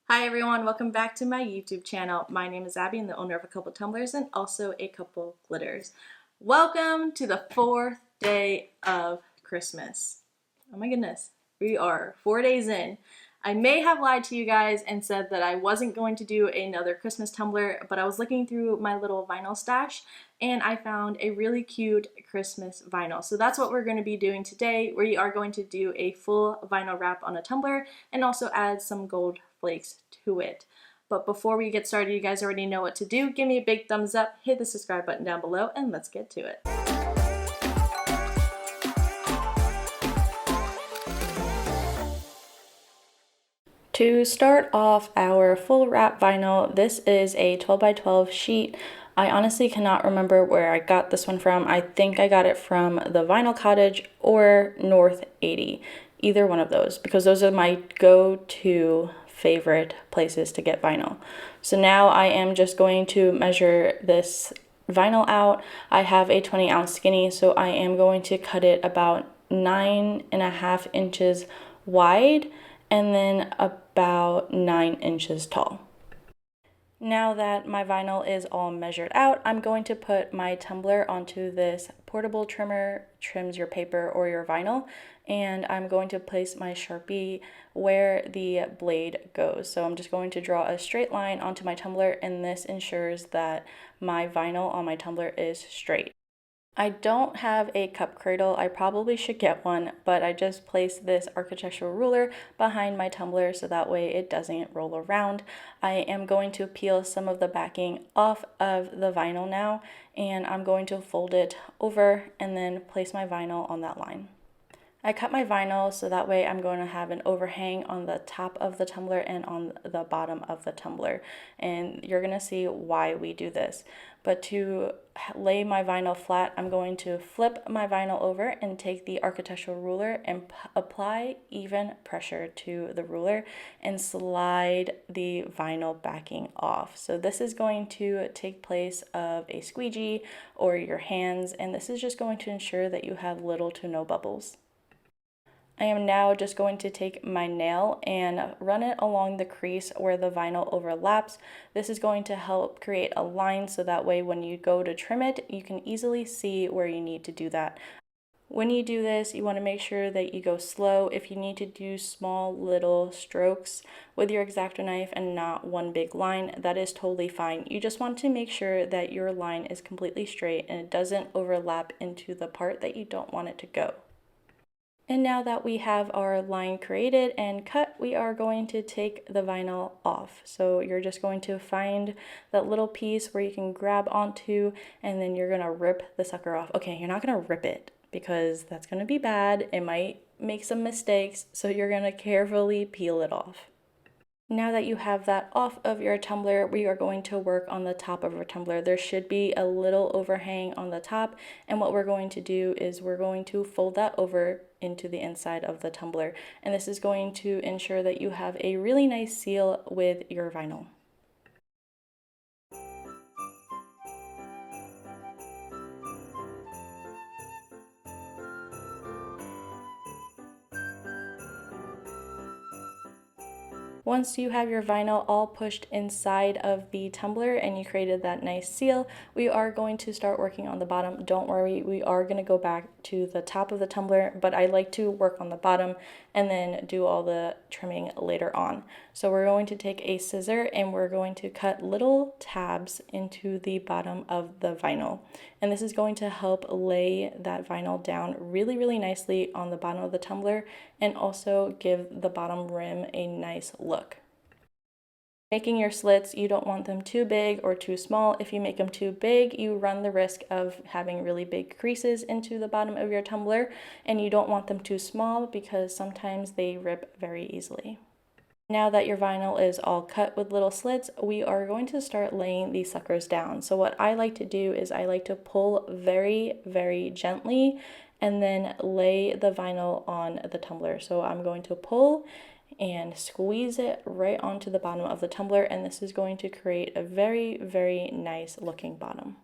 Hi everyone, welcome back to my YouTube channel. My name is Abby, I'm the owner of A Couple Tumblers and also A Couple Glitters. Welcome to the 4th day of Christmas. Oh my goodness, we are 4 days in. I may have lied to you guys and said that I wasn't going to do another Christmas tumbler, but I was looking through my little vinyl stash and I found a really cute Christmas vinyl. So that's what we're going to be doing today. We are going to do a full vinyl wrap on a tumbler and also add some gold flakes to it. But before we get started, you guys already know what to do. Give me a big thumbs up, hit the subscribe button down below, and let's get to it. To start off our full wrap vinyl, this is a 12 by 12 sheet. I honestly cannot remember where I got this one from. I think I got it from the Vinyl Cottage or North 80, either one of those, because those are my go-to favorite places to get vinyl. So now I am just going to measure this vinyl out. I have a 20-ounce skinny, so I am going to cut it about 9.5 inches wide and then about 9 inches tall. Now that my vinyl is all measured out, I'm going to put my tumbler onto this portable trimmer, trims your paper or your vinyl, and I'm going to place my Sharpie where the blade goes. So I'm just going to draw a straight line onto my tumbler, and this ensures that my vinyl on my tumbler is straight. I don't have a cup cradle. I probably should get one, but I just placed this architectural ruler behind my tumbler so that way it doesn't roll around. I am going to peel some of the backing off of the vinyl now, and I'm going to fold it over and then place my vinyl on that line. I cut my vinyl so that way I'm going to have an overhang on the top of the tumbler and on the bottom of the tumbler, and you're going to see why we do this. But to lay my vinyl flat, I'm going to flip my vinyl over and take the architectural ruler and apply even pressure to the ruler and slide the vinyl backing off. So this is going to take place of a squeegee or your hands, and this is just going to ensure that you have little to no bubbles. I am now just going to take my nail and run it along the crease where the vinyl overlaps. This is going to help create a line so that way when you go to trim it, you can easily see where you need to do that. When you do this, you want to make sure that you go slow. If you need to do small little strokes with your X-Acto knife and not one big line, that is totally fine. You just want to make sure that your line is completely straight and it doesn't overlap into the part that you don't want it to go. And now that we have our line created and cut, we are going to take the vinyl off. So you're just going to find that little piece where you can grab onto, and then you're gonna rip the sucker off. Okay, you're not gonna rip it because that's gonna be bad. It might make some mistakes, so you're gonna carefully peel it off. Now that you have that off of your tumbler, we are going to work on the top of our tumbler. There should be a little overhang on the top, and what we're going to do is we're going to fold that over into the inside of the tumbler, and this is going to ensure that you have a really nice seal with your vinyl. Once you have your vinyl all pushed inside of the tumbler and you created that nice seal, we are going to start working on the bottom. Don't worry, we are going to go back to the top of the tumbler, but I like to work on the bottom and then do all the trimming later on. So we're going to take a scissor and we're going to cut little tabs into the bottom of the vinyl. And this is going to help lay that vinyl down really, really nicely on the bottom of the tumbler and also give the bottom rim a nice look. Making your slits, you don't want them too big or too small. If you make them too big, you run the risk of having really big creases into the bottom of your tumbler, and you don't want them too small because sometimes they rip very easily. Now that your vinyl is all cut with little slits, we are going to start laying these suckers down. So what I like to do is I like to pull very, very gently and then lay the vinyl on the tumbler. So I'm going to pull and squeeze it right onto the bottom of the tumbler, and this is going to create a very, very nice looking bottom.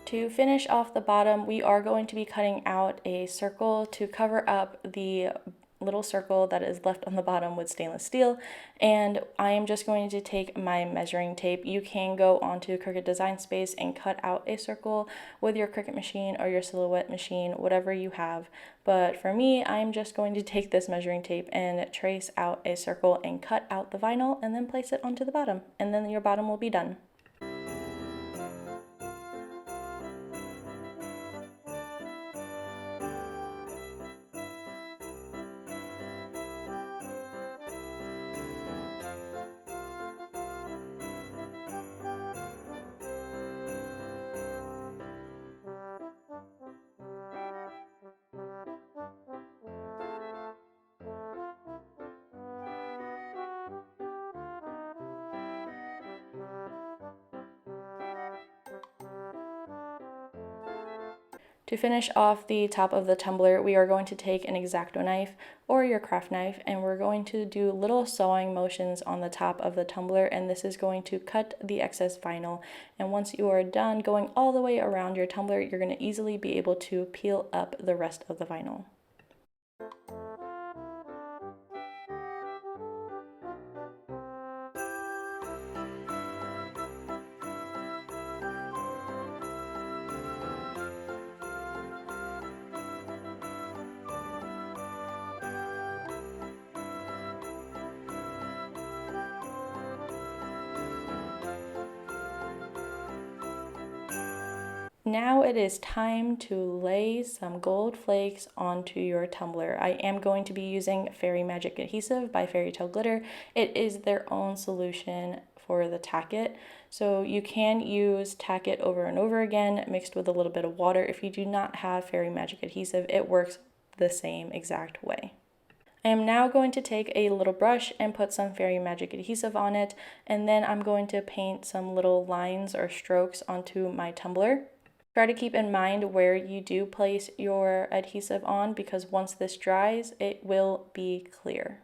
To finish off the bottom, we are going to be cutting out a circle to cover up the little circle that is left on the bottom with stainless steel, and I am just going to take my measuring tape. You can go onto Cricut Design Space and cut out a circle with your Cricut machine or your Silhouette machine, whatever you have, but for me, I'm just going to take this measuring tape and trace out a circle and cut out the vinyl and then place it onto the bottom, and then your bottom will be done. To finish off the top of the tumbler, we are going to take an X-Acto knife or your craft knife, and we're going to do little sawing motions on the top of the tumbler, and this is going to cut the excess vinyl. And once you are done going all the way around your tumbler, you're going to easily be able to peel up the rest of the vinyl. Now it is time to lay some gold flakes onto your tumbler. I am going to be using Fairy Magic Adhesive by Fairy Tale Glitter. It is their own solution for the tack it. So you can use tack it over and over again mixed with a little bit of water. If you do not have Fairy Magic Adhesive, it works the same exact way. I am now going to take a little brush and put some Fairy Magic Adhesive on it, and then I'm going to paint some little lines or strokes onto my tumbler. Try to keep in mind where you do place your adhesive on, because once this dries, it will be clear.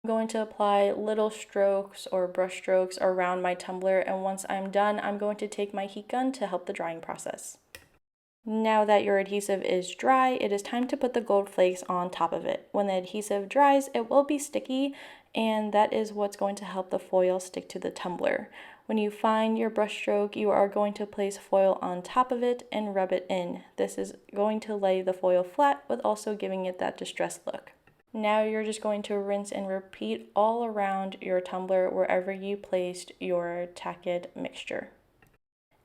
I'm going to apply little strokes or brush strokes around my tumbler, and once I'm done, I'm going to take my heat gun to help the drying process. Now that your adhesive is dry, it is time to put the gold flakes on top of it. When the adhesive dries, it will be sticky, and that is what's going to help the foil stick to the tumbler. When you find your brush stroke, you are going to place foil on top of it and rub it in. This is going to lay the foil flat, with also giving it that distressed look. Now you're just going to rinse and repeat all around your tumbler wherever you placed your tack it mixture.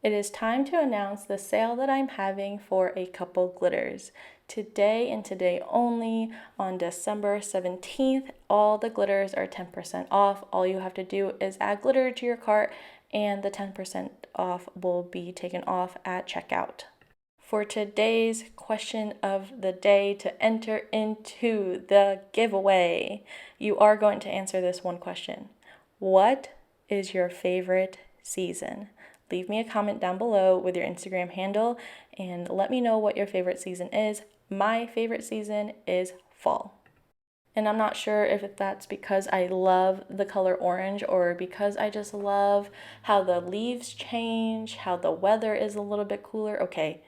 It is time to announce the sale that I'm having for A Couple Glitters. Today and today only, on December 17th, all the glitters are 10% off. All you have to do is add glitter to your cart, and the 10% off will be taken off at checkout. For today's question of the day to enter into the giveaway, you are going to answer this one question. What is your favorite season? Leave me a comment down below with your Instagram handle and let me know what your favorite season is. My favorite season is fall. And I'm not sure if that's because I love the color orange or because I just love how the leaves change, how the weather is a little bit cooler. Okay,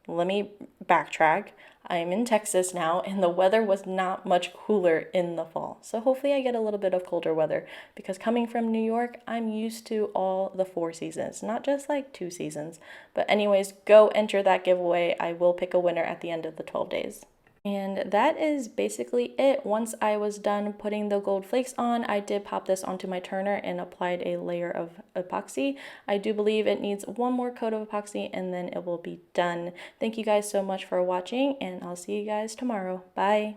let me backtrack. I'm in Texas now, and the weather was not much cooler in the fall. So hopefully I get a little bit of colder weather, because coming from New York, I'm used to all the 4 seasons, not just like 2 seasons. But anyways, go enter that giveaway. I will pick a winner at the end of the 12 days. And that is basically it. Once I was done putting the gold flakes on, I did pop this onto my turner and applied a layer of epoxy. I do believe it needs one more coat of epoxy and then it will be done. Thank you guys so much for watching, and I'll see you guys tomorrow. Bye.